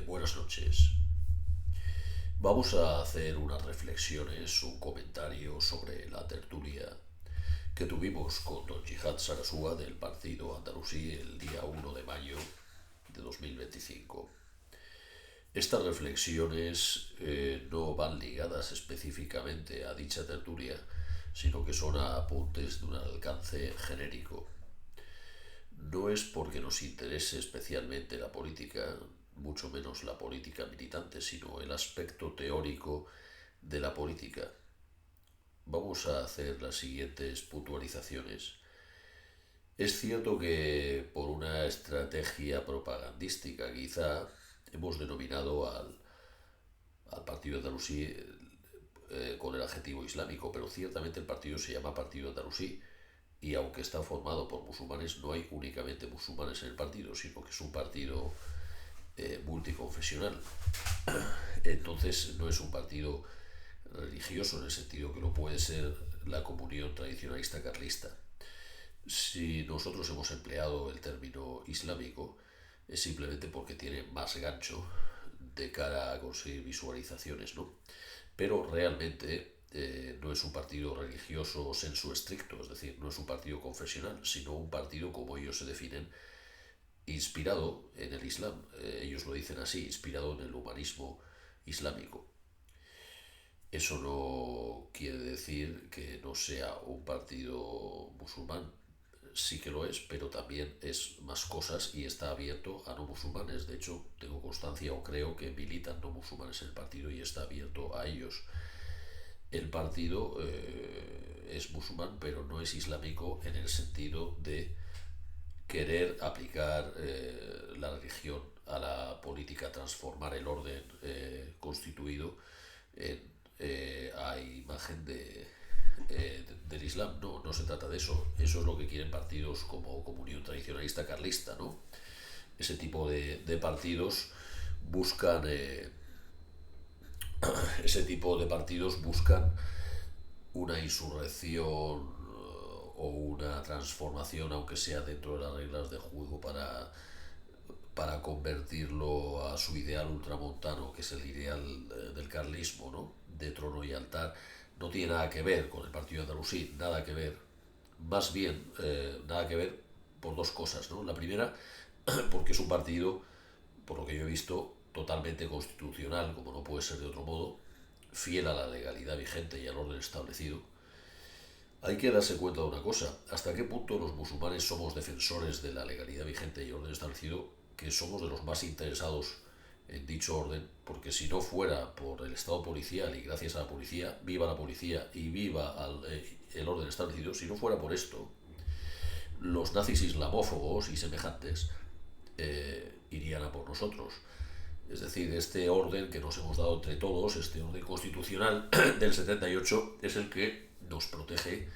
Buenas noches. Vamos a hacer unas reflexiones, un comentario sobre la tertulia que tuvimos con don Jihad Sarasúa del partido andalusí el día 1 de mayo de 2025. Estas reflexiones no van ligadas específicamente a dicha tertulia, sino que son apuntes de un alcance genérico. No es porque nos interese especialmente la política, mucho menos la política militante, sino el aspecto teórico de la política. Vamos a hacer las siguientes puntualizaciones. Es cierto que por una estrategia propagandística quizá hemos denominado al partido andalusí con el adjetivo islámico, pero ciertamente el partido se llama Partido Andalusí y aunque está formado por musulmanes, no hay únicamente musulmanes en el partido, sino que es un partido multiconfesional. Entonces no es un partido religioso en el sentido que lo puede ser la comunión tradicionalista carlista. Si nosotros hemos empleado el término islámico es simplemente porque tiene más gancho de cara a conseguir visualizaciones, ¿no? Pero realmente no es un partido religioso sensu estricto, es decir, no es un partido confesional, sino un partido como ellos se definen, inspirado en el Islam. Ellos lo dicen así, inspirado en el humanismo islámico. Eso no quiere decir que no sea un partido musulmán, sí que lo es, pero también es más cosas y está abierto a no musulmanes. De hecho, tengo constancia o creo que militan no musulmanes en el partido y está abierto a ellos. El partido es musulmán, pero no es islámico en el sentido de querer aplicar la religión a la política, transformar el orden constituido a imagen del Islam. No, no se trata de eso. Eso es lo que quieren partidos como Comunión Tradicionalista Carlista, ¿no? Ese tipo de partidos buscan ese tipo de partidos buscan una insurrección o una transformación, aunque sea dentro de las reglas de juego, para convertirlo a su ideal ultramontano, que es el ideal del carlismo, ¿no? De trono y altar. No tiene nada que ver con el partido andalusí, nada que ver. Más bien, nada que ver por dos cosas, ¿no? La primera, porque es un partido, por lo que yo he visto, totalmente constitucional, como no puede ser de otro modo, fiel a la legalidad vigente y al orden establecido. Hay que darse cuenta de una cosa, hasta qué punto los musulmanes somos defensores de la legalidad vigente y orden establecido, que somos de los más interesados en dicho orden, porque si no fuera por el Estado policial y gracias a la policía y viva el orden establecido, si no fuera por esto, los nazis islamófobos y semejantes irían a por nosotros. Es decir, este orden que nos hemos dado entre todos, este orden constitucional del 78, es el que nos protege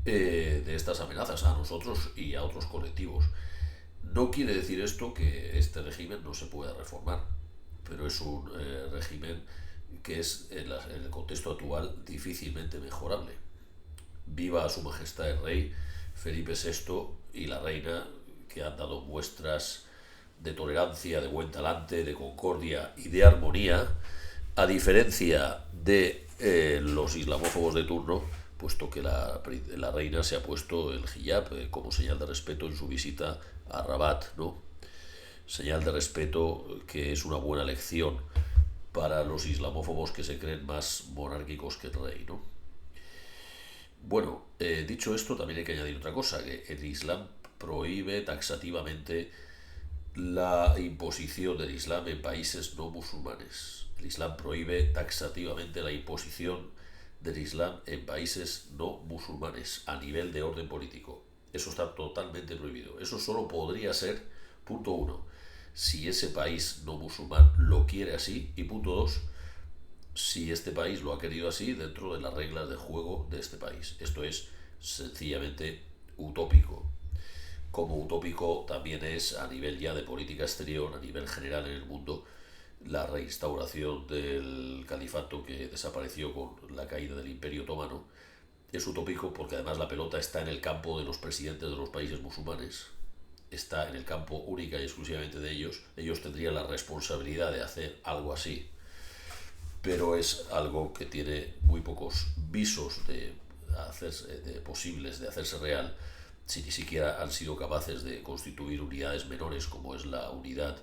de estas amenazas a nosotros y a otros colectivos. No quiere decir esto que este régimen no se pueda reformar, pero es un régimen que es en el contexto actual difícilmente mejorable. Viva a su majestad el rey Felipe VI y la reina, que han dado muestras de tolerancia, de buen talante, de concordia y de armonía, a diferencia de los islamófobos de turno, puesto que la reina se ha puesto el hijab como señal de respeto en su visita a Rabat, ¿no? Señal de respeto que es una buena lección para los islamófobos que se creen más monárquicos que el rey, ¿no? Bueno, dicho esto, también hay que añadir otra cosa, que el Islam prohíbe taxativamente la imposición del Islam en países no musulmanes. El Islam prohíbe taxativamente la imposición del Islam en países no musulmanes a nivel de orden político. Eso está totalmente prohibido. Eso solo podría ser, punto uno, si ese país no musulmán lo quiere así, y punto dos, si este país lo ha querido así dentro de las reglas de juego de este país. Esto es sencillamente utópico. Como utópico también es a nivel ya de política exterior, a nivel general en el mundo, la reinstauración del califato que desapareció con la caída del Imperio Otomano. Es utópico porque además la pelota está en el campo de los presidentes de los países musulmanes está en el campo única y exclusivamente de ellos. Ellos tendrían la responsabilidad de hacer algo así, pero es algo que tiene muy pocos visos posibles de hacerse real, si ni siquiera han sido capaces de constituir unidades menores como es la unidad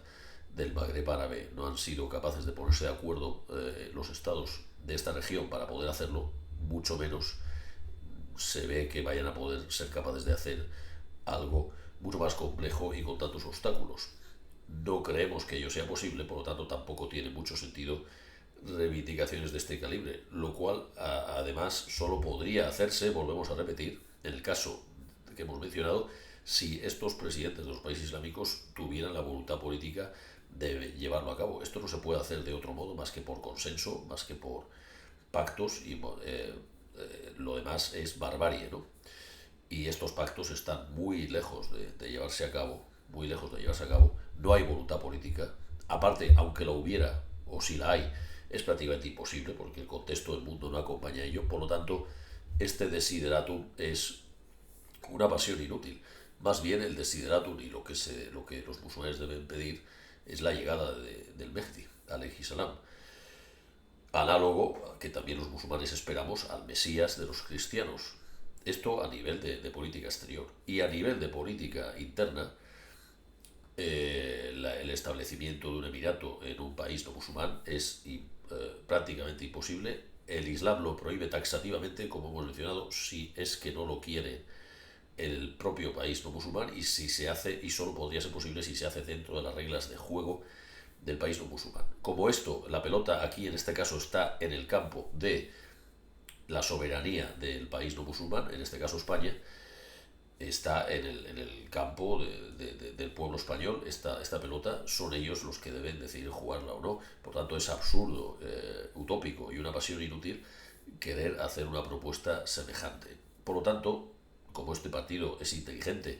del Magreb árabe. No han sido capaces de ponerse de acuerdo los estados de esta región para poder hacerlo, mucho menos se ve que vayan a poder ser capaces de hacer algo mucho más complejo y con tantos obstáculos. No creemos que ello sea posible, por lo tanto tampoco tiene mucho sentido reivindicaciones de este calibre, lo cual además solo podría hacerse, volvemos a repetir, en el caso que hemos mencionado, si estos presidentes de los países islámicos tuvieran la voluntad política de llevarlo a cabo. Esto no se puede hacer de otro modo más que por consenso, más que por pactos, y lo demás es barbarie, ¿no? Y estos pactos están muy lejos de llevarse a cabo, muy lejos de llevarse a cabo. No hay voluntad política. Aparte, aunque la hubiera, o si la hay, es prácticamente imposible porque el contexto del mundo no acompaña a ello. Por lo tanto, este desideratum es una pasión inútil. Más bien el desideratum y lo que los musulmanes deben pedir es la llegada del Mehdi, alayhi salam. Análogo que también los musulmanes esperamos al Mesías de los cristianos. Esto a nivel de política exterior. Y a nivel de política interna, el establecimiento de un emirato en un país no musulmán es prácticamente imposible. El Islam lo prohíbe taxativamente, como hemos mencionado, si es que no lo quiere el propio país no musulmán, y si se hace, y solo podría ser posible si se hace dentro de las reglas de juego del país no musulmán. Como esto, la pelota aquí en este caso está en el campo de la soberanía del país no musulmán, en este caso España, está en el campo del pueblo español. Esta pelota son ellos los que deben decidir jugarla o no. Por tanto, es absurdo, utópico y una pasión inútil querer hacer una propuesta semejante. Por lo tanto, como este partido es inteligente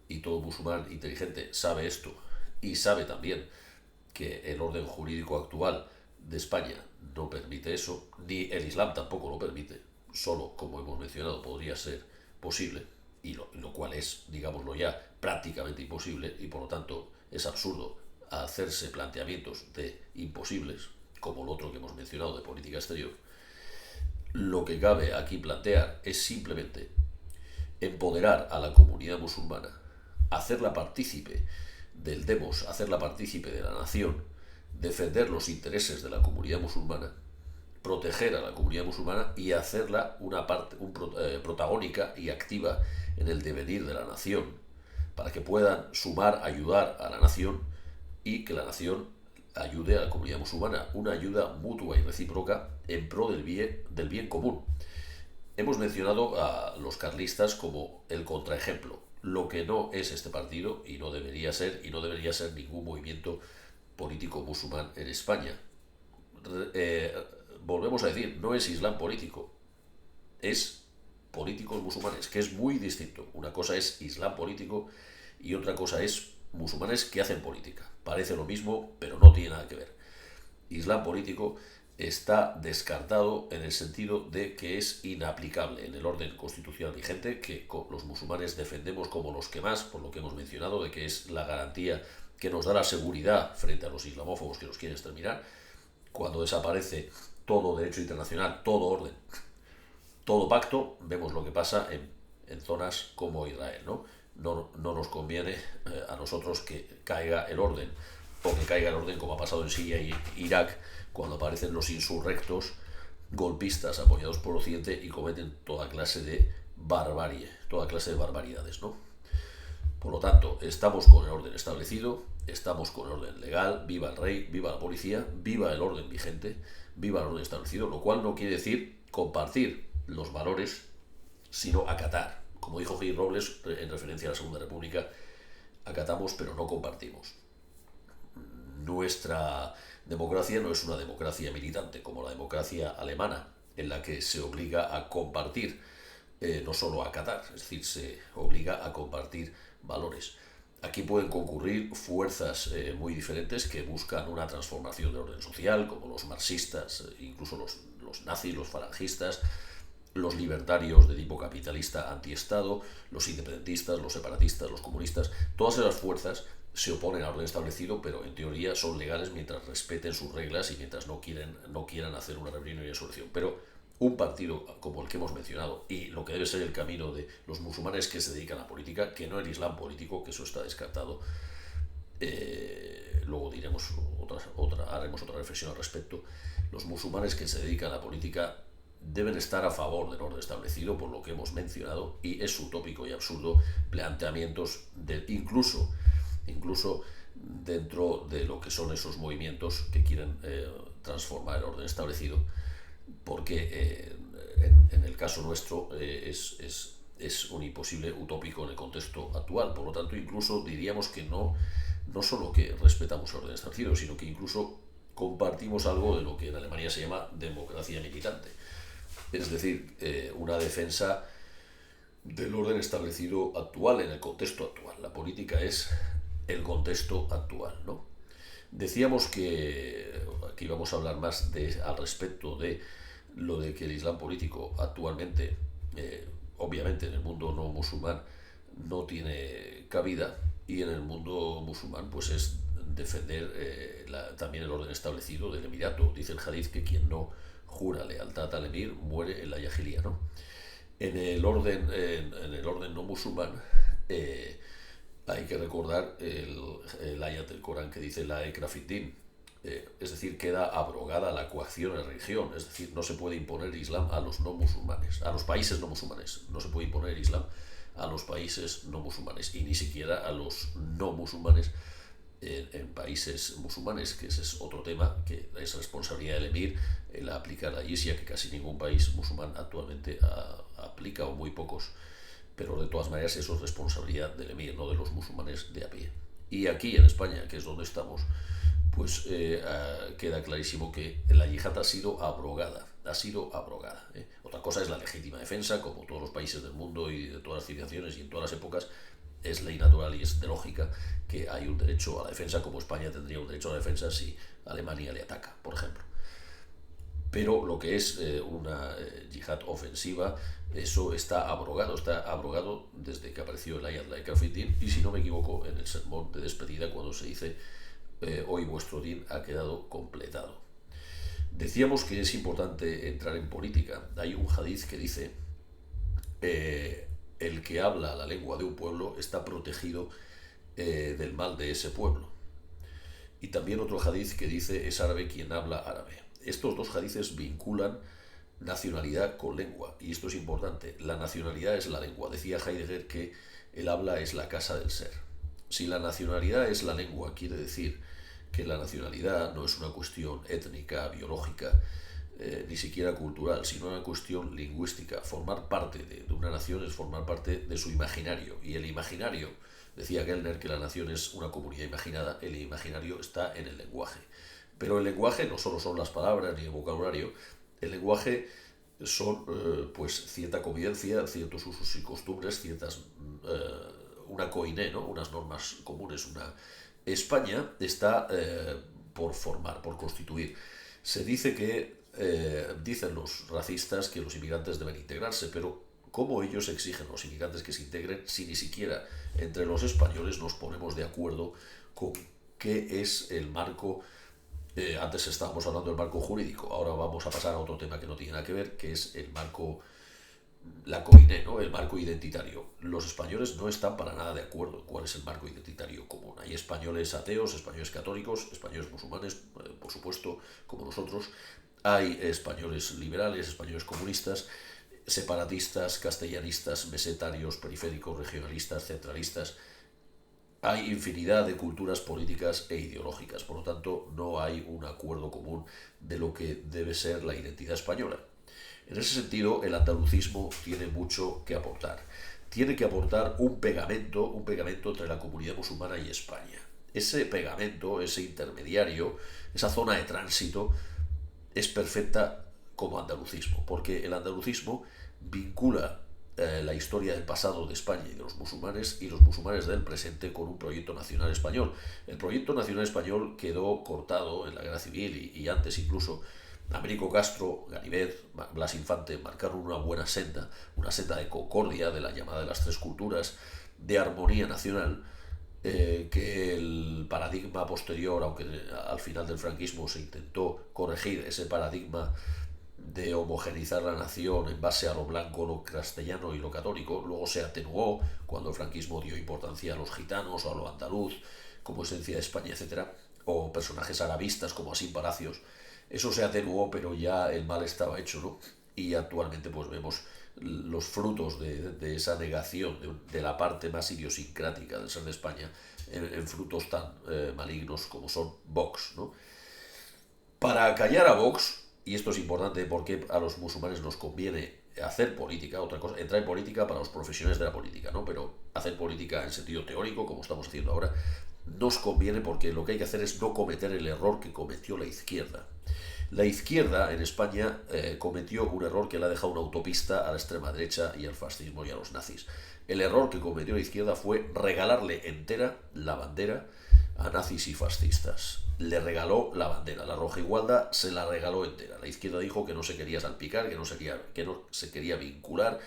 y todo musulmán inteligente sabe esto, y sabe también que el orden jurídico actual de España no permite eso, ni el Islam tampoco lo permite, solo, como hemos mencionado, podría ser posible, y lo cual es, digámoslo ya, prácticamente imposible, y por lo tanto es absurdo hacerse planteamientos de imposibles, como lo otro que hemos mencionado de política exterior. Lo que cabe aquí plantear es simplemente empoderar a la comunidad musulmana, hacerla partícipe del demos, hacerla partícipe de la nación, defender los intereses de la comunidad musulmana, proteger a la comunidad musulmana y hacerla una parte protagónica y activa en el devenir de la nación, para que puedan sumar, ayudar a la nación, y que la nación ayude a la comunidad musulmana, una ayuda mutua y recíproca en pro del bien común. Hemos mencionado a los carlistas como el contraejemplo, lo que no es este partido, y no debería ser ningún movimiento político musulmán en España. Volvemos a decir, no es Islam político, es políticos musulmanes, que es muy distinto. Una cosa es Islam político y otra cosa es musulmanes que hacen política. Parece lo mismo, pero no tiene nada que ver. Islam político está descartado en el sentido de que es inaplicable en el orden constitucional vigente, que los musulmanes defendemos como los que más, por lo que hemos mencionado, de que es la garantía que nos da la seguridad frente a los islamófobos que nos quieren exterminar. Cuando desaparece todo derecho internacional, todo orden, todo pacto, vemos lo que pasa en zonas como Israel, ¿no? No nos conviene a nosotros que caiga el orden, o que caiga el orden como ha pasado en Siria y Irak, cuando aparecen los insurrectos golpistas apoyados por Occidente y cometen toda clase de barbarie, toda clase de barbaridades, ¿no? Por lo tanto, estamos con el orden establecido, estamos con el orden legal, viva el rey, viva la policía, viva el orden vigente, viva el orden establecido, lo cual no quiere decir compartir los valores, sino acatar. Como dijo Gil Robles en referencia a la Segunda República, acatamos pero no compartimos. Nuestra democracia no es una democracia militante como la democracia alemana, en la que se obliga a compartir, no solo a acatar, es decir, se obliga a compartir valores. Aquí pueden concurrir fuerzas muy diferentes que buscan una transformación del orden social, como los marxistas, incluso los nazis, los falangistas, los libertarios de tipo capitalista antiestado, los independentistas, los separatistas, los comunistas, todas esas fuerzas se oponen al orden establecido, pero en teoría son legales mientras respeten sus reglas y mientras no quieran hacer una rebelión y insurrección. Pero un partido como el que hemos mencionado y lo que debe ser el camino de los musulmanes que se dedican a la política, que no el islam político, que eso está descartado, luego haremos otra reflexión al respecto. Los musulmanes que se dedican a la política deben estar a favor del orden establecido por lo que hemos mencionado, y es utópico y absurdo planteamientos incluso dentro de lo que son esos movimientos que quieren transformar el orden establecido, porque en el caso nuestro es un imposible utópico en el contexto actual. Por lo tanto, incluso diríamos que no solo que respetamos el orden establecido, sino que incluso compartimos algo de lo que en Alemania se llama democracia militante. Es decir, una defensa del orden establecido actual en el contexto actual. La política es el contexto actual, ¿no? Decíamos que aquí vamos a hablar más al respecto de lo de que el islam político actualmente, obviamente en el mundo no musulmán, no tiene cabida, y en el mundo musulmán pues es defender también el orden establecido del emirato. Dice el hadith que quien no jura lealtad al emir muere en la yajilía, ¿no? En el orden no musulmán hay que recordar el ayat del Corán que dice la ikra fid din, es decir, queda abrogada la coacción en la religión. Es decir, no se puede imponer Islam a los no musulmanes, a los países no musulmanes. No se puede imponer Islam a los países no musulmanes, y ni siquiera a los no musulmanes en países musulmanes, que ese es otro tema, que es responsabilidad del emir el aplicar la jizya, que casi ningún país musulmán actualmente aplica, o muy pocos, pero de todas maneras eso es responsabilidad del emir, no de los musulmanes de a pie. Y aquí en España, que es donde estamos, pues queda clarísimo que la yihad ha sido abrogada. Otra cosa es la legítima defensa, como todos los países del mundo y de todas las civilizaciones y en todas las épocas. Es ley natural y es de lógica que hay un derecho a la defensa, como España tendría un derecho a la defensa si Alemania le ataca, por ejemplo. Pero lo que es una yihad ofensiva, eso está abrogado desde que apareció el ayat la ikra fid din, y si no me equivoco en el sermón de despedida, cuando se dice hoy vuestro din ha quedado completado. Decíamos que es importante entrar en política. Hay un hadith que dice el que habla la lengua de un pueblo está protegido del mal de ese pueblo. Y también otro hadith que dice es árabe quien habla árabe. Estos dos hadices vinculan nacionalidad con lengua, y esto es importante. La nacionalidad es la lengua. Decía Heidegger que el habla es la casa del ser. Si la nacionalidad es la lengua, quiere decir que la nacionalidad no es una cuestión étnica, biológica, ni siquiera cultural, sino una cuestión lingüística. Formar parte de una nación es formar parte de su imaginario, y el imaginario, decía Gellner que la nación es una comunidad imaginada, el imaginario está en el lenguaje. Pero el lenguaje no solo son las palabras ni el vocabulario, el lenguaje son pues cierta convivencia, ciertos usos y costumbres, una koiné, ¿no? Unas normas comunes. España está por formar, por constituir. Se dice que dicen los racistas que los inmigrantes deben integrarse, pero ¿cómo ellos exigen a los inmigrantes que se integren si ni siquiera entre los españoles nos ponemos de acuerdo con qué es el marco? Antes estábamos hablando del marco jurídico, ahora vamos a pasar a otro tema que no tiene nada que ver, que es el marco, la koiné, ¿no? El marco identitario. Los españoles no están para nada de acuerdo en cuál es el marco identitario común. Hay españoles ateos, españoles católicos, españoles musulmanes, por supuesto, como nosotros. Hay españoles liberales, españoles comunistas, separatistas, castellanistas, mesetarios, periféricos, regionalistas, centralistas. Hay infinidad de culturas políticas e ideológicas, por lo tanto no hay un acuerdo común de lo que debe ser la identidad española. En ese sentido, el andalucismo tiene mucho que aportar. Tiene que aportar un pegamento entre la comunidad musulmana y España. Ese pegamento, ese intermediario, esa zona de tránsito, es perfecta como andalucismo, porque el andalucismo vincula la historia del pasado de España y de los musulmanes, y los musulmanes del presente, con un proyecto nacional español. El proyecto nacional español quedó cortado en la guerra civil y antes incluso Américo Castro, Ganivet, Blas Infante marcaron una senda de concordia, de la llamada de las tres culturas, de armonía nacional, que el paradigma posterior, aunque al final del franquismo se intentó corregir ese paradigma de homogeneizar la nación en base a lo blanco, lo castellano y lo católico, luego se atenuó cuando el franquismo dio importancia a los gitanos o a lo andaluz como esencia de España, etcétera, o personajes arabistas como Asín Palacios. Eso se atenuó, pero ya el mal estaba hecho, ¿no? Y actualmente pues vemos los frutos de esa negación de la parte más idiosincrática del ser de España en frutos tan malignos como son Vox, ¿no? Para callar a Vox, y esto es importante porque a los musulmanes nos conviene hacer política, otra cosa, entrar en política para los profesionales de la política, ¿no? Pero hacer política en sentido teórico, como estamos haciendo ahora, nos conviene porque lo que hay que hacer es no cometer el error que cometió la izquierda. La izquierda en España cometió un error que le ha dejado una autopista a la extrema derecha y al fascismo y a los nazis. El error que cometió la izquierda fue regalarle entera la bandera a nazis y fascistas. Le regaló la bandera, la rojigualda se la regaló entera. La izquierda dijo que no se quería salpicar, que no se quería vincular,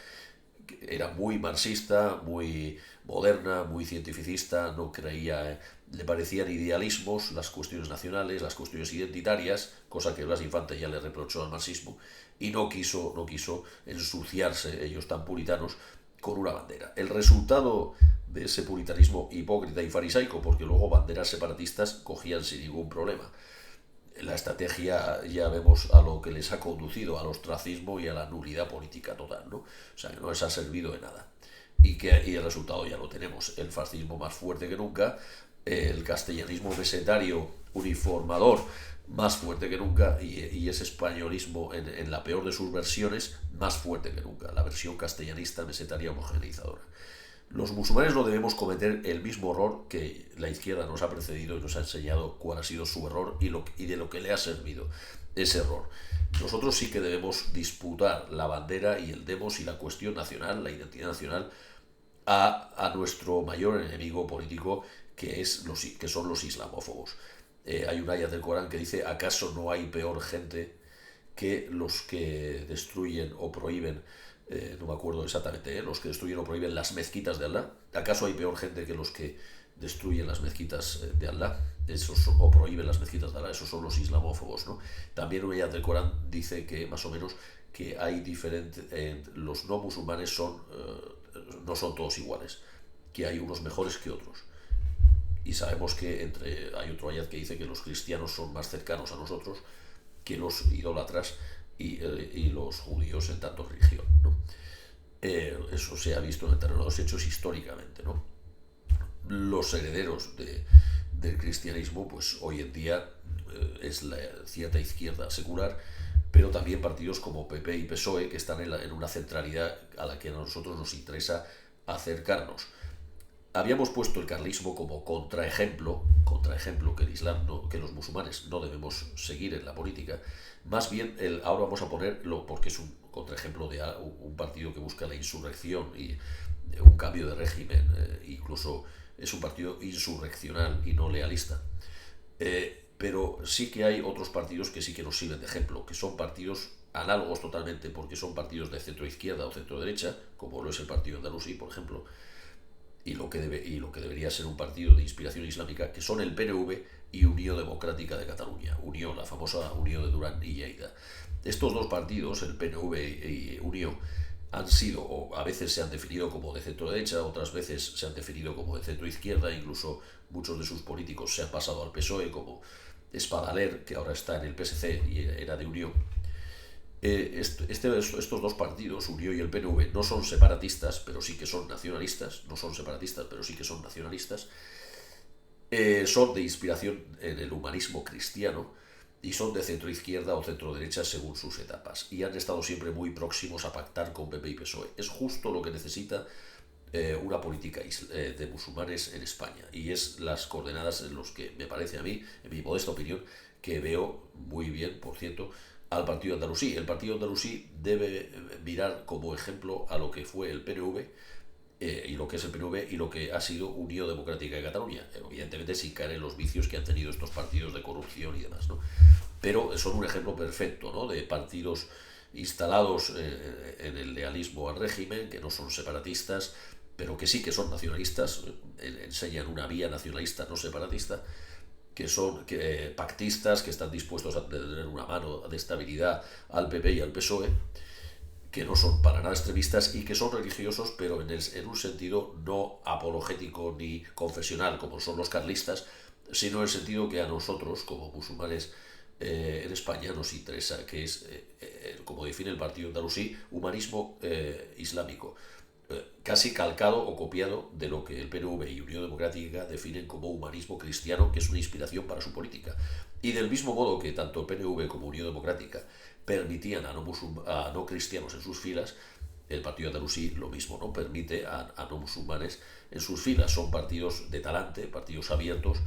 era muy marxista, muy moderna, muy cientificista, no creía, le parecían idealismos las cuestiones nacionales, las cuestiones identitarias, cosa que Blas Infante ya le reprochó al marxismo, y no quiso ensuciarse, ellos tan puritanos, con una bandera. El resultado de ese puritanismo hipócrita y farisaico, porque luego banderas separatistas cogían sin ningún problema. La estrategia ya vemos a lo que les ha conducido, al ostracismo y a la nulidad política total, ¿no? O sea, que no les ha servido de nada. Y el resultado ya lo tenemos, el fascismo más fuerte que nunca, el castellanismo mesetario uniformador más fuerte que nunca y ese españolismo en la peor de sus versiones más fuerte que nunca, la versión castellanista mesetaria homogeneizadora. Los musulmanes no debemos cometer el mismo error que la izquierda nos ha precedido y nos ha enseñado cuál ha sido su error y de lo que le ha servido ese error. Nosotros sí que debemos disputar la bandera y el demos y la cuestión nacional, la identidad nacional, a nuestro mayor enemigo político, que son los islamófobos. Hay un ayat del Corán que dice: ¿acaso no hay peor gente que los que destruyen o prohíben, no me acuerdo exactamente, los que destruyen o prohíben las mezquitas de Allah? ¿Acaso hay peor gente que los que destruyen las mezquitas de Allah? O prohíben las mezquitas de Allah, esos son los islamófobos, ¿no? También un ayat del Corán dice que, más o menos, que hay diferentes, los no musulmanes no son todos iguales, que hay unos mejores que otros. Y sabemos que hay otro ayat que dice que los cristianos son más cercanos a nosotros que los idólatras y los judíos en tanto religión, ¿no? Eso se ha visto en el terreno de los hechos históricamente, ¿no? Los herederos del cristianismo, pues hoy en día es la cierta izquierda secular, pero también partidos como PP y PSOE que están en una centralidad a la que a nosotros nos interesa acercarnos. Habíamos puesto el carlismo como contraejemplo que el Islam que los musulmanes no debemos seguir en la política. Más bien, ahora vamos a ponerlo porque es un contraejemplo de un partido que busca la insurrección y un cambio de régimen, incluso es un partido insurreccional y no lealista. Pero sí que hay otros partidos que sí que nos sirven de ejemplo, que son partidos análogos totalmente, porque son partidos de centro izquierda o centro derecha, como lo es el partido andalusí, por ejemplo, y lo que debería ser un partido de inspiración islámica, que son el PNV y Unió Democrática de Cataluña, Unió, la famosa Unió de Durán y Lleida. Estos dos partidos, el PNV y Unió, han sido, o a veces se han definido como de centro derecha, otras veces se han definido como de centro izquierda, incluso muchos de sus políticos se han pasado al PSOE, como Espadaler, que ahora está en el PSC y era de Unió. Estos dos partidos, Unió y el PNV, no son separatistas, pero sí que son nacionalistas, no son separatistas, pero sí que son nacionalistas, son de inspiración en el humanismo cristiano y son de centro izquierda o centro derecha según sus etapas, y han estado siempre muy próximos a pactar con PP y PSOE. Es justo lo que necesita una política de musulmanes en España, y es las coordenadas en los que me parece a mí, en mi modesta opinión, que veo muy bien, por cierto, al partido andalusí. El partido andalusí debe mirar como ejemplo a lo que fue el PNV y lo que es el PNV y lo que ha sido Unión Democrática de Cataluña, evidentemente sin caer en los vicios que han tenido estos partidos de corrupción y demás, ¿no? Pero son un ejemplo perfecto, ¿no?, de partidos instalados en el lealismo al régimen, que no son separatistas, pero que sí que son nacionalistas, enseñan una vía nacionalista no separatista, que son pactistas, que están dispuestos a tener una mano de estabilidad al PP y al PSOE, que no son para nada extremistas y que son religiosos, pero en un sentido no apologético ni confesional, como son los carlistas, sino en el sentido que a nosotros, como musulmanes en España, nos interesa, que es, como define el partido andalusí, humanismo islámico, casi calcado o copiado de lo que el PNV y Unión Democrática definen como humanismo cristiano, que es una inspiración para su política. Y del mismo modo que tanto el PNV como Unión Democrática permitían a no cristianos en sus filas, el partido andalusí lo mismo, ¿no? Permite a no musulmanes en sus filas. Son partidos de talante, partidos abiertos,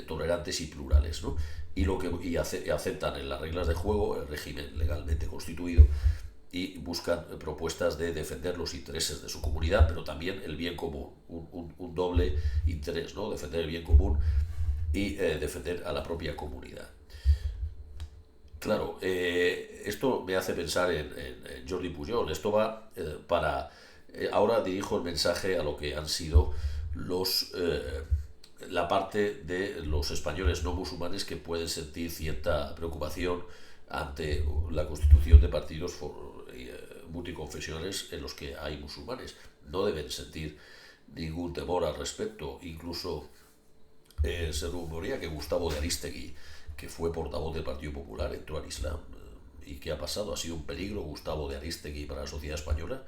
tolerantes y plurales, ¿no? Y aceptan en las reglas de juego el régimen legalmente constituido y buscan propuestas de defender los intereses de su comunidad, pero también el bien común, un doble interés, ¿no? Defender el bien común y defender a la propia comunidad. Claro, esto me hace pensar en Jordi Pujol. Esto va para... ahora dirijo el mensaje a lo que han sido la parte de los españoles no musulmanes que pueden sentir cierta preocupación ante la constitución de partidos multiconfesionales en los que hay musulmanes. No deben sentir ningún temor al respecto. Incluso se rumorea que Gustavo de Arístegui, que fue portavoz del Partido Popular, entró al Islam. ¿Y qué ha pasado? ¿Ha sido un peligro Gustavo de Arístegui para la sociedad española?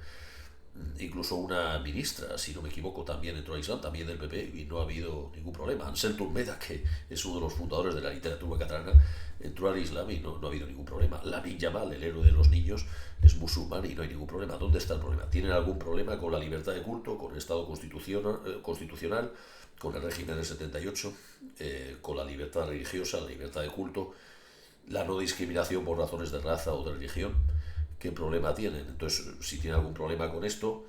Incluso una ministra, si no me equivoco, también entró al Islam, también del PP, y no ha habido ningún problema. Ansel Turmeda, que es uno de los fundadores de la literatura catalana, entró al Islam y no ha habido ningún problema. Lamine Yamal, el héroe de los niños, es musulmán y no hay ningún problema. ¿Dónde está el problema? ¿Tienen algún problema con la libertad de culto, con el Estado constitucional, con el régimen del 78, con la libertad religiosa, la libertad de culto, la no discriminación por razones de raza o de religión? ¿Qué problema tienen? Entonces, si tienen algún problema con esto,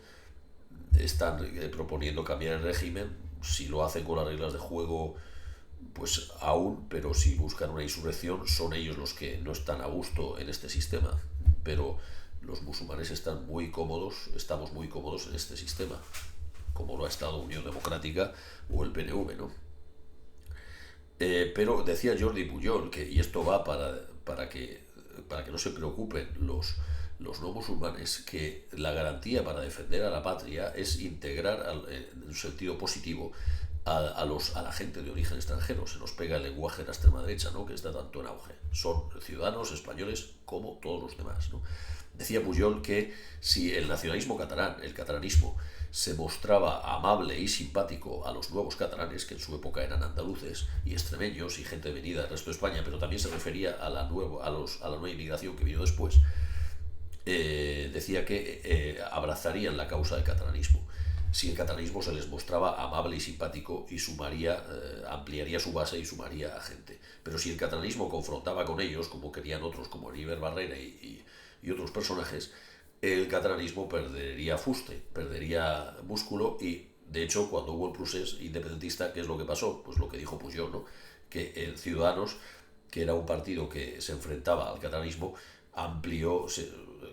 están proponiendo cambiar el régimen. Si lo hacen con las reglas de juego, pues aún, pero si buscan una insurrección, son ellos los que no están a gusto en este sistema. Pero los musulmanes están muy cómodos, estamos muy cómodos en este sistema, como lo ha estado Unión Democrática o el PNV, ¿no? Pero decía Jordi Pujol, y esto va para que no se preocupen los no musulmanes, que la garantía para defender a la patria es integrar en un sentido positivo a la gente de origen extranjero. Se nos pega el lenguaje de la extrema derecha, ¿no?, que está tanto en auge. Son ciudadanos españoles como todos los demás, ¿no? Decía Pujol que si el nacionalismo catalán, el catalanismo, se mostraba amable y simpático a los nuevos catalanes, que en su época eran andaluces y extremeños y gente venida del resto de España, pero también se refería a la nueva inmigración que vino después, decía que abrazarían la causa del catalanismo. Si el catalanismo se les mostraba amable y simpático y ampliaría su base y sumaría a gente. Pero si el catalanismo confrontaba con ellos, como querían otros, como Heribert Barrera y otros personajes, el catalanismo perdería fuste, perdería músculo y, de hecho, cuando hubo el procés independentista, ¿qué es lo que pasó? Pues lo que dijo Pujol, ¿no? Que Ciudadanos, que era un partido que se enfrentaba al catalanismo,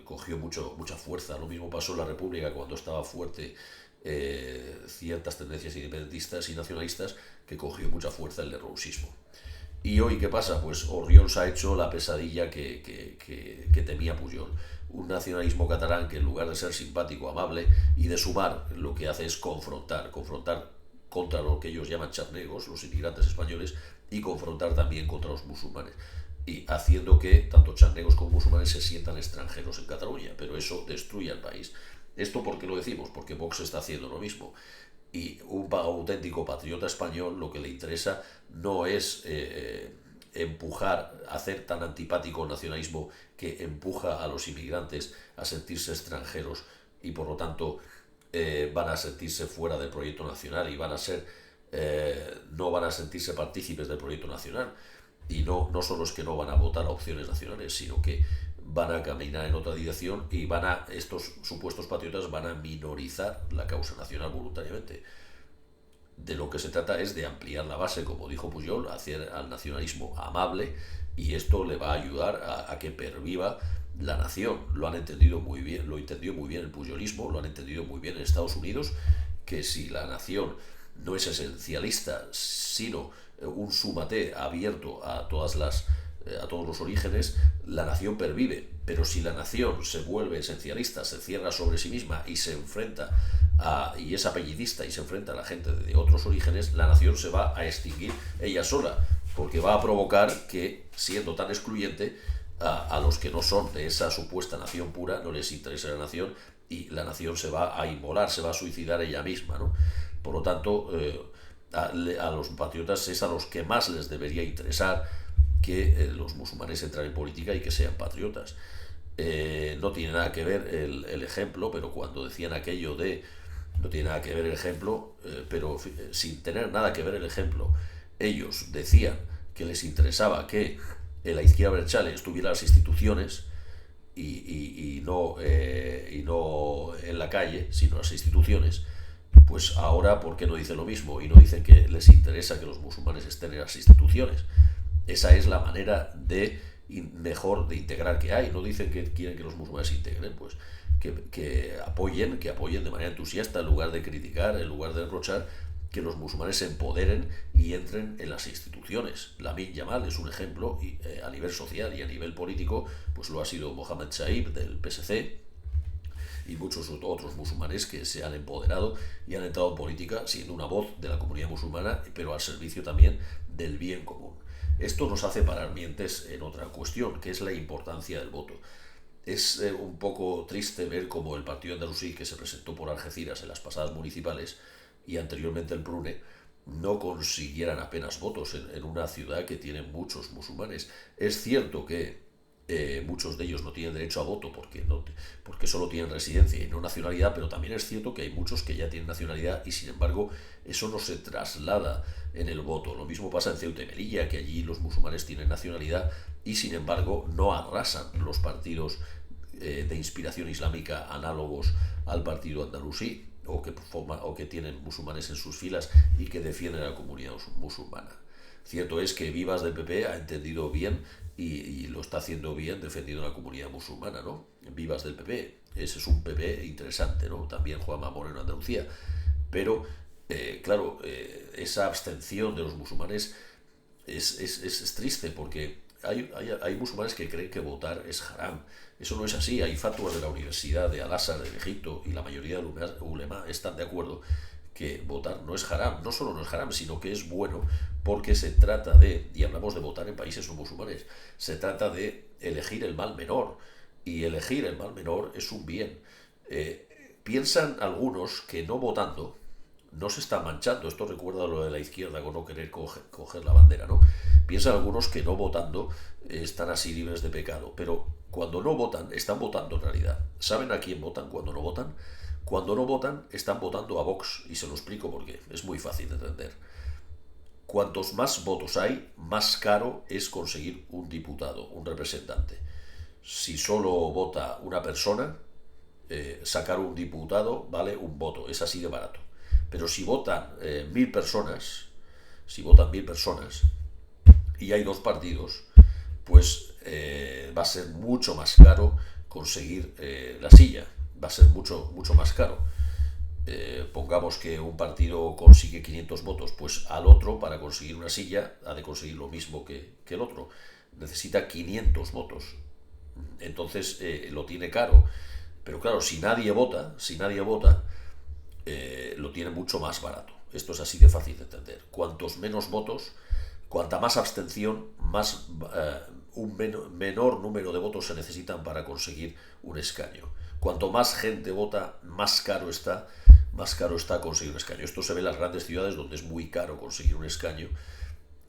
cogió mucha fuerza. Lo mismo pasó en la República cuando estaba fuerte ciertas tendencias independentistas y nacionalistas, que cogió mucha fuerza el lerrouxismo. ¿Y hoy qué pasa? Pues Orriols ha hecho la pesadilla que temía Pujol. Un nacionalismo catalán que, en lugar de ser simpático, amable y de sumar, lo que hace es confrontar contra lo que ellos llaman charnegos, los inmigrantes españoles, y confrontar también contra los musulmanes, y haciendo que tanto charnegos como musulmanes se sientan extranjeros en Cataluña. Pero eso destruye al país. ¿Esto por qué lo decimos? Porque Vox está haciendo lo mismo. Y un auténtico patriota español lo que le interesa no es hacer tan antipático el nacionalismo que empuja a los inmigrantes a sentirse extranjeros y por lo tanto van a sentirse fuera del proyecto nacional y no van a sentirse partícipes del proyecto nacional. Y no solo es que no van a votar a opciones nacionales, sino que van a caminar en otra dirección y estos supuestos patriotas van a minorizar la causa nacional voluntariamente. De lo que se trata es de ampliar la base, como dijo Pujol, hacer al nacionalismo amable, y esto le va a ayudar a que perviva la nación. Lo han entendido muy bien, lo entendió muy bien el puyolismo, lo han entendido muy bien en Estados Unidos, que si la nación no es esencialista, sino un sumate abierto a todos los orígenes, la nación pervive. Pero si la nación se vuelve esencialista, se cierra sobre sí misma y se enfrenta y es apellidista y se enfrenta a la gente de otros orígenes, la nación se va a extinguir ella sola, porque va a provocar que, siendo tan excluyente, a los que no son de esa supuesta nación pura no les interesa la nación, y la nación se va a inmolar, se va a suicidar ella misma, ¿no? Por lo tanto, a los patriotas es a los que más les debería interesar que los musulmanes entren en política y que sean patriotas. No tiene nada que ver el ejemplo, pero cuando decían aquello de no tiene nada que ver el ejemplo, pero sin tener nada que ver el ejemplo, ellos decían que les interesaba que la izquierda Berchale estuviera en las instituciones y no en la calle, sino en las instituciones. Pues ahora, ¿por qué no dicen lo mismo? Y no dicen que les interesa que los musulmanes estén en las instituciones. Esa es la manera mejor de integrar que hay. No dicen que quieren que los musulmanes se integren, pues que apoyen de manera entusiasta, en lugar de criticar, en lugar de reprochar, que los musulmanes se empoderen y entren en las instituciones. Lamin Yamal es un ejemplo, y a nivel social y a nivel político, pues lo ha sido Mohamed Saib del PSC, y muchos otros musulmanes que se han empoderado y han entrado en política siendo una voz de la comunidad musulmana, pero al servicio también del bien común. Esto nos hace parar mientes en otra cuestión, que es la importancia del voto. Es un poco triste ver cómo el partido andalusí, que se presentó por Algeciras en las pasadas municipales y anteriormente el Prune, no consiguieran apenas votos en una ciudad que tiene muchos musulmanes. Es cierto que muchos de ellos no tienen derecho a voto porque solo tienen residencia y no nacionalidad, pero también es cierto que hay muchos que ya tienen nacionalidad y sin embargo eso no se traslada en el voto. Lo mismo pasa en Ceuta y Melilla, que allí los musulmanes tienen nacionalidad y sin embargo no arrasan los partidos de inspiración islámica análogos al partido andalusí, o que tienen musulmanes en sus filas y que defienden a la comunidad musulmana. Cierto es que Vivas del PP ha entendido bien y lo está haciendo bien defendiendo a la comunidad musulmana, ¿no? Vivas del PP, ese es un PP interesante, ¿no? También Juanma Moreno en Andalucía, pero claro, esa abstención de los musulmanes es triste, porque hay musulmanes que creen que votar es haram. Eso no es así. Hay fatwas de la Universidad de Al-Azhar en Egipto y la mayoría de los ulema están de acuerdo que votar no es haram. No solo no es haram, sino que es bueno, porque se trata y hablamos de votar en países no musulmanes, se trata de elegir el mal menor, y elegir el mal menor es un bien. Piensan algunos que no votando no se está manchando. Esto recuerda lo de la izquierda con no querer coger la bandera, ¿no? Piensan algunos que no votando están así libres de pecado, pero cuando no votan, están votando en realidad. ¿Saben a quién votan cuando no votan? Cuando no votan, están votando a Vox, y se lo explico porque es muy fácil de entender. Cuantos más votos hay, más caro es conseguir un diputado, un representante. Si solo vota una persona, sacar un diputado vale un voto, es así de barato. Pero si votan 1000 personas, y hay dos partidos, pues va a ser mucho más caro conseguir la silla. Va a ser mucho más caro. Pongamos que un partido consigue 500 votos, pues al otro, para conseguir una silla, ha de conseguir lo mismo que el otro. Necesita 500 votos. Entonces lo tiene caro. Pero claro, si nadie vota, lo tiene mucho más barato. Esto es así de fácil de entender. Cuantos menos votos, cuanta más abstención, menor número de votos se necesitan para conseguir un escaño. Cuanto más gente vota, más caro está conseguir un escaño. Esto se ve en las grandes ciudades, donde es muy caro conseguir un escaño,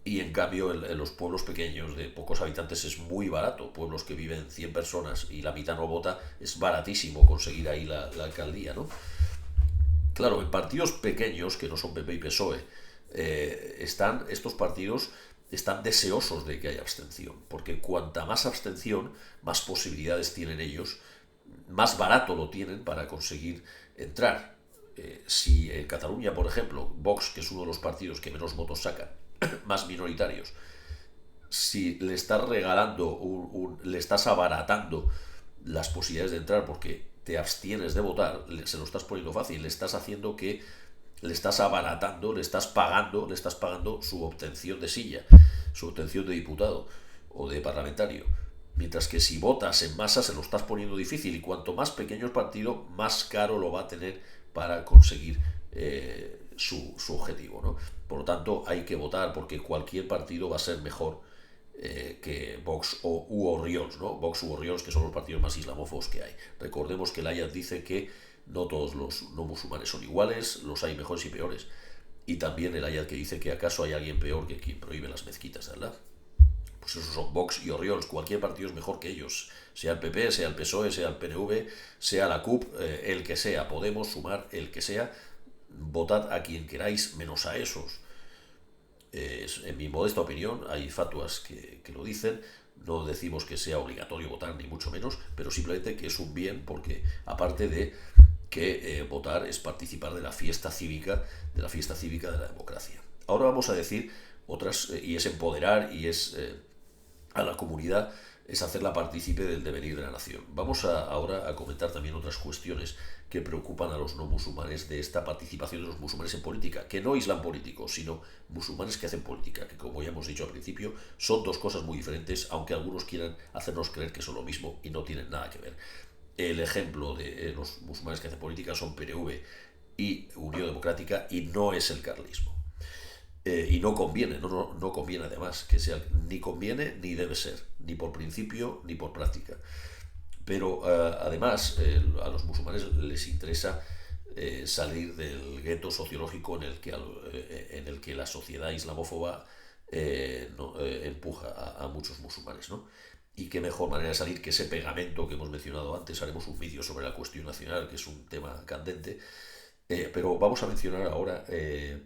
y en cambio en los pueblos pequeños de pocos habitantes es muy barato. Pueblos que viven 100 personas y la mitad no vota, es baratísimo conseguir ahí la alcaldía, ¿no? Claro, en partidos pequeños, que no son PP y PSOE, están estos partidos están deseosos de que haya abstención, porque cuanta más abstención, más posibilidades tienen ellos, más barato lo tienen para conseguir entrar. Si en Cataluña, por ejemplo, Vox, que es uno de los partidos que menos votos sacan, más minoritarios, si le estás regalando, le estás abaratando las posibilidades de entrar porque te abstienes de votar, se lo estás poniendo fácil, le estás haciendo que le estás abaratando, le estás pagando su obtención de silla, su obtención de diputado o de parlamentario. Mientras que si votas en masa se lo estás poniendo difícil y cuanto más pequeño el partido, más caro lo va a tener para conseguir su objetivo, ¿no? Por lo tanto, hay que votar porque cualquier partido va a ser mejor que Vox u Oriols, ¿no? Vox u Oriols, que son los partidos más islamófobos que hay. Recordemos que el Ayat dice que no todos los no musulmanes son iguales, los hay mejores y peores. Y también el Ayat que dice que acaso hay alguien peor que quien prohíbe las mezquitas, ¿verdad? Pues esos son Vox y Oriols, cualquier partido es mejor que ellos, sea el PP, sea el PSOE, sea el PNV, sea la CUP, el que sea, Podemos, Sumar, el que sea, votad a quien queráis menos a esos. En mi modesta opinión, hay fatuas que lo dicen, no decimos que sea obligatorio votar ni mucho menos, pero simplemente que es un bien porque aparte de que votar es participar de la fiesta cívica, de la democracia. Ahora vamos a decir otras, y es empoderar y es a la comunidad, es hacerla partícipe del devenir de la nación. Vamos ahora a comentar también otras cuestiones que preocupan a los no musulmanes de esta participación de los musulmanes en política, que no islam político, sino musulmanes que hacen política, que como ya hemos dicho al principio, son dos cosas muy diferentes, aunque algunos quieran hacernos creer que son lo mismo y no tienen nada que ver. El ejemplo de los musulmanes que hacen política son PNV y Unión Democrática y no es el carlismo. Y no conviene, no conviene además que sea, ni conviene ni debe ser, ni por principio ni por práctica. Pero además a los musulmanes les interesa salir del gueto sociológico en el que la sociedad islamófoba empuja a muchos musulmanes, ¿no? Y qué mejor manera de salir que ese pegamento que hemos mencionado antes. Haremos un vídeo sobre la cuestión nacional, que es un tema candente. Pero vamos a mencionar ahora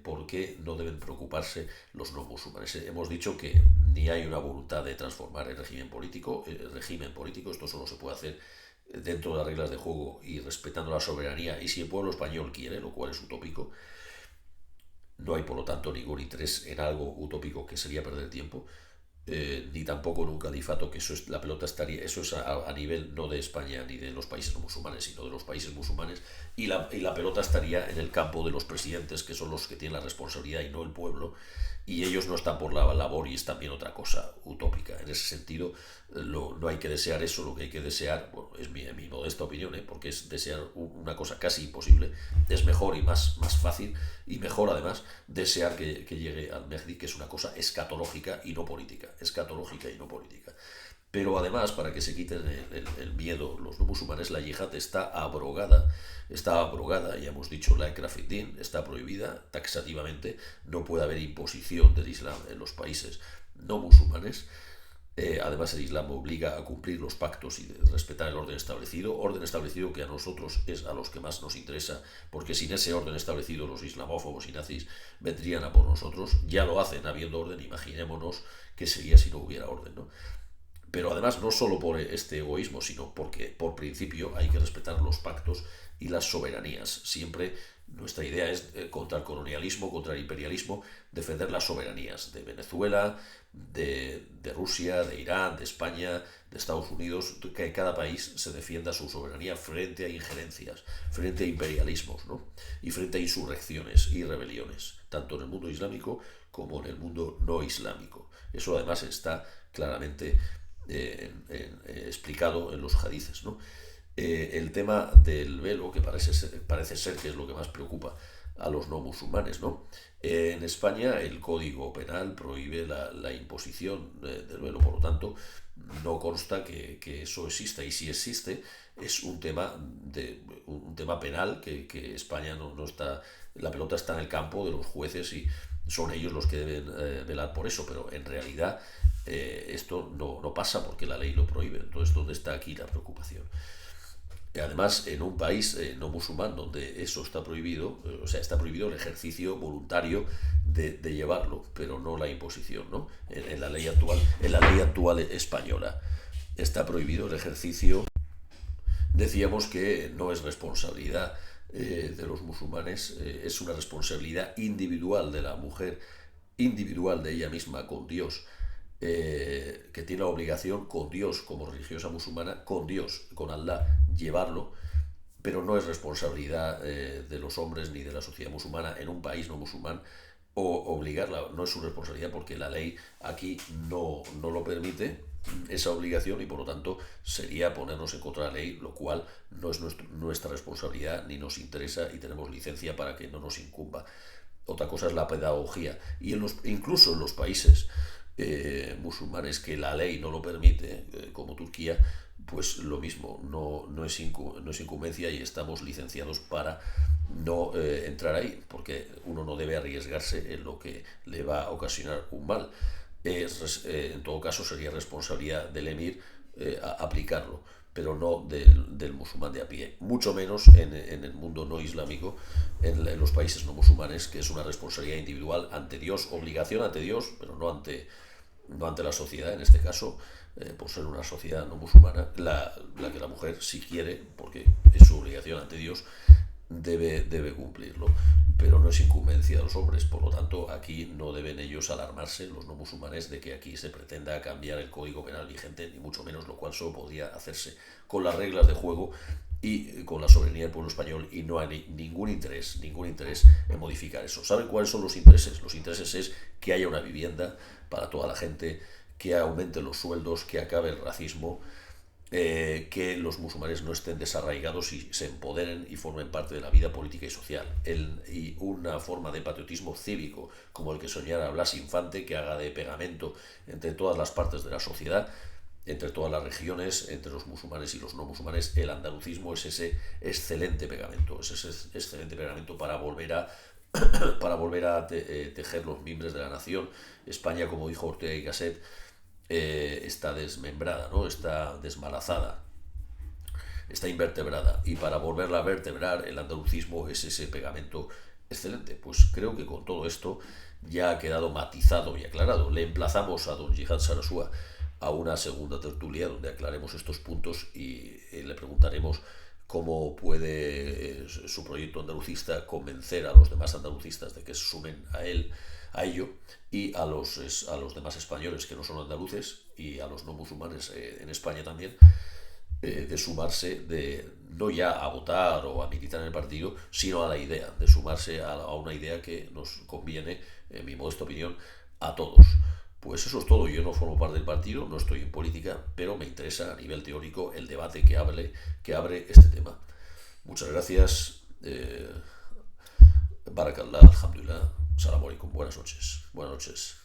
por qué no deben preocuparse los no musulmanes. Hemos dicho que ni hay una voluntad de transformar el régimen político. Esto solo se puede hacer dentro de las reglas de juego y respetando la soberanía. Y si el pueblo español quiere, lo cual es utópico, no hay por lo tanto ningún interés en algo utópico que sería perder tiempo. Ni tampoco en un califato, que eso es, la pelota estaría, eso es a nivel no de España ni de los países no musulmanes, sino de los países musulmanes, y la pelota estaría en el campo de los presidentes, que son los que tienen la responsabilidad y no el pueblo, y ellos no están por la labor y es también otra cosa utópica. En ese sentido, no hay que desear eso. Lo que hay que desear, bueno, es mi modesta opinión, porque es desear una cosa casi imposible. Es mejor y más fácil y mejor además desear que llegue al Mehdi, que es una cosa escatológica y no política. Escatológica y no política. Pero además, para que se quiten el miedo los no musulmanes, la yihad está abrogada, ya hemos dicho, la Ikrafid-Din está prohibida taxativamente, no puede haber imposición del Islam en los países no musulmanes. Además, el Islam obliga a cumplir los pactos y respetar el orden establecido que a nosotros es a los que más nos interesa, porque sin ese orden establecido los islamófobos y nazis vendrían a por nosotros. Ya lo hacen habiendo orden, imaginémonos qué sería si no hubiera orden, ¿no? Pero además no solo por este egoísmo, sino porque por principio hay que respetar los pactos y las soberanías. Siempre nuestra idea es contra el colonialismo, contra el imperialismo, defender las soberanías de Venezuela, de Rusia, de Irán, de España, de Estados Unidos, que cada país se defienda su soberanía frente a injerencias, frente a imperialismos, ¿no? Y frente a insurrecciones y rebeliones, tanto en el mundo islámico como en el mundo no islámico. Eso además está claramente explicado en los hadices, ¿no? El tema del velo, que parece ser que es lo que más preocupa a los no musulmanes, ¿no? En España el Código Penal prohíbe la imposición del velo, por lo tanto no consta que eso exista, y si existe es un tema penal que España no está, la pelota está en el campo de los jueces y son ellos los que deben velar por eso, pero en realidad esto no pasa porque la ley lo prohíbe. Entonces, ¿dónde está aquí la preocupación? Además, en un país no musulmán donde eso está prohibido, o sea, está prohibido el ejercicio voluntario de llevarlo, pero no la imposición, ¿no? En la ley actual española está prohibido el ejercicio. Decíamos que no es responsabilidad de los musulmanes, es una responsabilidad individual de la mujer, individual de ella misma con Dios, que tiene la obligación con Dios como religiosa musulmana, con Dios, con Allah, llevarlo, pero no es responsabilidad de los hombres ni de la sociedad musulmana en un país no musulmán o obligarla, no es su responsabilidad porque la ley aquí no lo permite esa obligación y por lo tanto sería ponernos en contra de la ley, lo cual no es nuestra responsabilidad ni nos interesa y tenemos licencia para que no nos incumba. Otra cosa es la pedagogía y incluso en los países musulmanes que la ley no lo permite, como Turquía, pues lo mismo, no es incumbencia y estamos licenciados para no entrar ahí, porque uno no debe arriesgarse en lo que le va a ocasionar un mal. En todo caso sería responsabilidad del emir aplicarlo, pero no del musulmán de a pie, mucho menos en el mundo no islámico, en los países no musulmanes, que es una responsabilidad individual ante Dios, obligación ante Dios, pero no ante la sociedad, en este caso, por ser una sociedad no musulmana, la que la mujer, si quiere, porque es su obligación ante Dios, debe cumplirlo, pero no es incumbencia de los hombres. Por lo tanto, aquí no deben ellos alarmarse, los no musulmanes, de que aquí se pretenda cambiar el código penal vigente, ni mucho menos, lo cual solo podría hacerse con las reglas de juego y con la soberanía del pueblo español, y no hay ningún interés en modificar eso. ¿Saben cuáles son los intereses? Los intereses es que haya una vivienda para toda la gente, que aumenten los sueldos, que acabe el racismo, que los musulmanes no estén desarraigados y se empoderen y formen parte de la vida política y social. Y una forma de patriotismo cívico, como el que soñara Blas Infante, que haga de pegamento entre todas las partes de la sociedad, entre todas las regiones, entre los musulmanes y los no musulmanes. El andalucismo es ese excelente pegamento, para volver a tejer los mimbres de la nación. España, como dijo Ortega y Gasset, está desmembrada, ¿no? Está desmalazada, está invertebrada, y para volverla a vertebrar el andalucismo es ese pegamento excelente. Pues creo que con todo esto ya ha quedado matizado y aclarado. Le emplazamos a don Yihad Sarasúa a una segunda tertulia donde aclaremos estos puntos y le preguntaremos cómo puede su proyecto andalucista convencer a los demás andalucistas de que se sumen a ello, y a los demás españoles que no son andaluces y a los no musulmanes en España también, de sumarse, no ya a votar o a militar en el partido, sino a la idea, de sumarse a una idea que nos conviene, en mi modesta opinión, a todos. Pues eso es todo. Yo no formo parte del partido, no estoy en política, pero me interesa a nivel teórico el debate que abre este tema. Muchas gracias. Barakallah, alhamdulillah, salam alaikum, buenas noches.